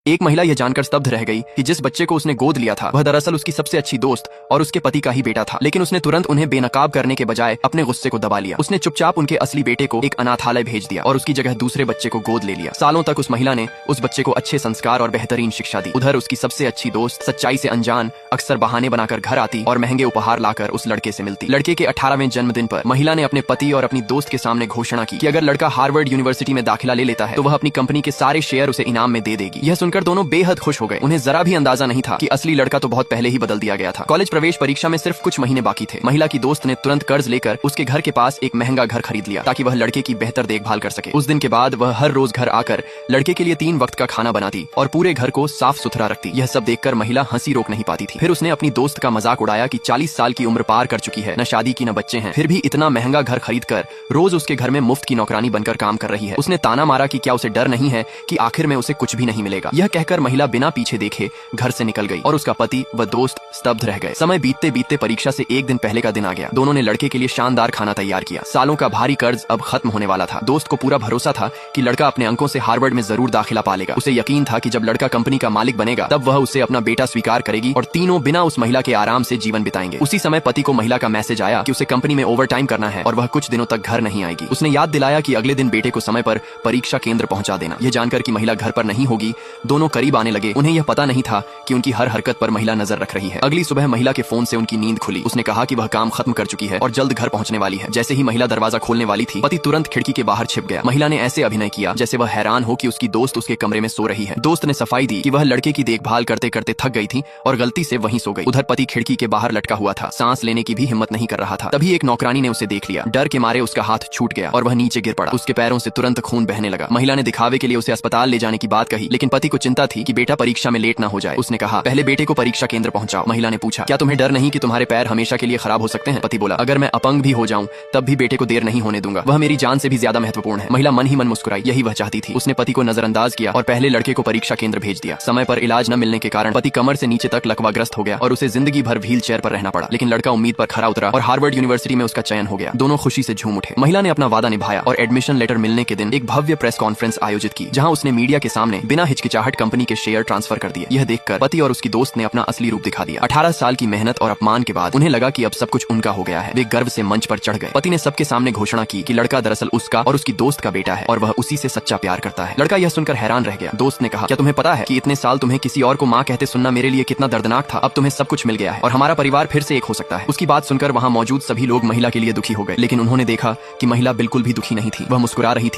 एक महिला यह जानकर स्तब्ध रह गई कि जिस बच्चे को उसने गोद लिया था वह दरअसल उसकी सबसे अच्छी दोस्त और उसके पति का ही बेटा था। लेकिन उसने तुरंत उन्हें बेनकाब करने के बजाय अपने गुस्से को दबा लिया। उसने चुपचाप उनके असली बेटे को एक अनाथालय भेज दिया और उसकी जगह दूसरे बच्चे को गोद ले लिया। सालों तक उस महिला ने उस बच्चे को अच्छे संस्कार और बेहतरीन शिक्षा दी। उधर उसकी सबसे अच्छी दोस्त सच्चाई से अनजान अक्सर बहाने बनाकर घर आती और महंगे उपहार लाकर उस लड़के से मिलती। लड़के के 18वें जन्मदिन पर महिला ने अपने पति और अपनी दोस्त के सामने घोषणा की कि अगर लड़का हार्वर्ड यूनिवर्सिटी में दाखिला ले लेता है तो वह अपनी कंपनी के सारे शेयर उसे इनाम में दे देगी। यह सुनकर दोनों बेहद खुश हो गए। उन्हें जरा भी अंदाजा नहीं था कि असली लड़का तो बहुत पहले ही बदल दिया गया था। कॉलेज प्रवेश परीक्षा में सिर्फ कुछ महीने बाकी थे। महिला की दोस्त ने तुरंत कर्ज लेकर उसके घर के पास एक महंगा घर खरीद लिया ताकि वह लड़के की बेहतर देखभाल कर सके। उस दिन के बाद वह हर रोज घर आकर लड़के के लिए 3 वक्त का खाना बनाती और पूरे घर को साफ सुथरा रखती। यह सब देखकर महिला हंसी रोक नहीं पाती थी। फिर उसने अपनी दोस्त का मजाक उड़ाया कि 40 साल की उम्र पार कर चुकी है, न शादी की न बच्चे हैं, फिर भी इतना महंगा घर खरीद कर रोज उसके घर में मुफ्त की नौकरानी बनकर काम कर रही है। उसने ताना मारा कि क्या उसे डर नहीं है कि आखिर में उसे कुछ भी नहीं मिलेगा। यह कहकर महिला बिना पीछे देखे घर से निकल गई और उसका पति व दोस्त स्तब्ध रह गए। समय बीतते बीतते परीक्षा से एक दिन पहले का दिन आ गया। दोनों ने लड़के के लिए शानदार खाना तैयार किया। सालों का भारी कर्ज अब खत्म होने वाला था। दोस्त को पूरा भरोसा था कि लड़का अपने अंकों से हार्वर्ड में जरूर दाखिला पा लेगा। उसे यकीन था कि जब लड़का कंपनी का मालिक बनेगा तब वह उसे अपना बेटा स्वीकार करेगी और तीनों बिना उस महिला के आराम से जीवन बिताएंगे। उसी समय पति को महिला का मैसेज आया कि उसे कंपनी में ओवर टाइम करना है और वह कुछ दिनों तक घर नहीं आएगी। उसने याद दिलाया कि अगले दिन बेटे को समय पर परीक्षा केंद्र पहुंचा देना। यह जानकर कि महिला घर पर नहीं होगी, दोनों करीब आने लगे। उन्हें यह पता नहीं था कि उनकी हर हरकत पर महिला नजर रख रही है। अगली सुबह महिला के फोन से उनकी नींद खुली। उसने कहा कि वह काम खत्म कर चुकी है और जल्द घर पहुंचने वाली है। जैसे ही महिला दरवाजा खोलने वाली थी, पति तुरंत खिड़की के बाहर छिप गया। महिला ने ऐसे अभिनय किया जैसे वह हैरान हो कि उसकी दोस्त उसके कमरे में सो रही है। दोस्त ने सफाई दी कि वह लड़के की देखभाल करते करते थक गई थी और गलती से वहीं सो गई। उधर पति खिड़की के बाहर लटका हुआ था, सांस लेने की भी हिम्मत नहीं कर रहा था। तभी एक नौकरानी ने उसे देख लिया। डर के मारे उसका हाथ छूट गया और वह नीचे गिर पड़ा। उसके पैरों से तुरंत खून बहने लगा। महिला ने दिखावे के लिए उसे अस्पताल ले जाने की बात कही, लेकिन पति को चिंता थी कि बेटा परीक्षा में लेट ना हो जाए। उसने कहा, पहले बेटे को परीक्षा केंद्र पहुंचाओ। महिला ने पूछा, क्या तुम्हें डर नहीं कि तुम्हारे पैर हमेशा के लिए खराब हो सकते हैं? पति बोला, अगर मैं अपंग भी हो जाऊं तब भी बेटे को देर नहीं होने दूंगा। वह मेरी जान से भी ज्यादा महत्वपूर्ण है। महिला मन ही मन मुस्कुराई। यही वह चाहती थी। उसने पति को नजरअंदाज किया और पहले लड़के को परीक्षा केंद्र भेज दिया। समय पर इलाज न मिलने के कारण पति कमर से नीचे तक लकवाग्रस्त हो गया और उसे जिंदगी भर व्हील चेयर पर रहना पड़ा। लेकिन लड़का उम्मीद पर खरा उतरा और हार्वर्ड यूनिवर्सिटी में उसका चयन हो गया। दोनों खुशी से झूम उठे। महिला ने अपना वादा निभाया और एडमिशन लेटर मिलने के दिन एक भव्य प्रेस कॉन्फ्रेंस आयोजित की, जहां उसने मीडिया के सामने बिना हिचकिचाहट कंपनी के शेयर ट्रांसफर कर दिए। यह देखकर पति और उसकी दोस्त ने अपना असली रूप दिखा दिया। 18 साल की मेहनत और अपमान के बाद उन्हें लगा कि अब सब कुछ उनका हो गया है। वे गर्व से मंच पर चढ़ गए। पति ने सबके सामने घोषणा की कि लड़का दरअसल उसका और उसकी दोस्त का बेटा है और वह उसी से सच्चा प्यार करता है। लड़का यह सुनकर हैरान रह गया। दोस्त ने कहा, क्या तुम्हें पता है कि इतने साल तुम्हें किसी और को माँ कहते सुनना मेरे लिए कितना दर्दनाक था? अब तुम्हें सब कुछ मिल गया है और हमारा परिवार फिर से एक हो सकता है। उसकी बात सुनकर वहाँ मौजूद सभी लोग महिला के लिए दुखी हो गए, लेकिन उन्होंने देखा कि महिला बिल्कुल भी दुखी नहीं थी। वह मुस्कुरा रही थी।